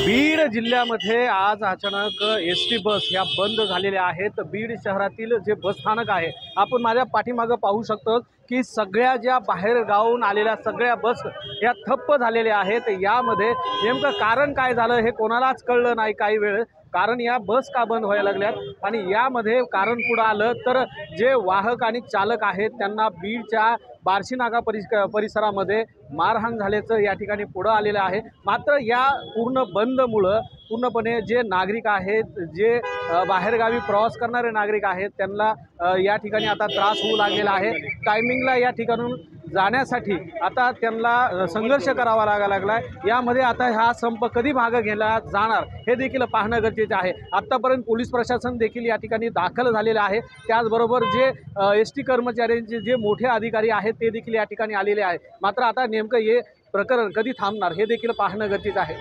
बीड जिल्ह्यामध्ये आज अचानक एसटी बस ह्या बंद झालेल्या आहेत। बीड शहरातील जे बस स्थानक आहे, आपण माझ्या पाठीमागं पाहू शकतो की सगळ्या ज्या बाहेर गावाहून आलेल्या सगळ्या बस ह्या ठप्प झालेल्या आहेत। यामध्ये नेमकं कारण काय झालं हे कोणालाच कळलं नाही काही वेळ, कारण या बस का बंद व्हायला लागल्यात आणि यामध्ये कारण पुढं आलं तर जे वाहक आणि चालक आहेत त्यांना बीडच्या बार्शी नाका परिसरामध्ये मारहाण झाल्याचं या ठिकाणी पुढं आलेलं आहे। मात्र या पूर्ण बंदमुळं पूर्णपणे जे नागरिक आहेत, जे बाहेरगावी प्रवास करणारे नागरिक आहेत त्यांना या ठिकाणी आता त्रास होऊ लागलेला आहे। टायमिंगला या ठिकाणून जाण्यासाठी आता त्यांना संघर्ष करावा लागला आहे। यामध्ये आता हा संप कधी मागे घेतला जाणार हे देखील पाहणं गरजेचं आहे। आत्तापर्यंत पोलीस प्रशासन देखील या ठिकाणी दाखल झालेलं आहे। त्याचबरोबर जे एसटी कर्मचाऱ्यांचे जे मोठे अधिकारी आहेत ते देखील या ठिकाणी आलेले आहे। मात्र आता नेमकं हे प्रकरण कधी थांबणार हे देखील पाहणं गरजेचं आहे।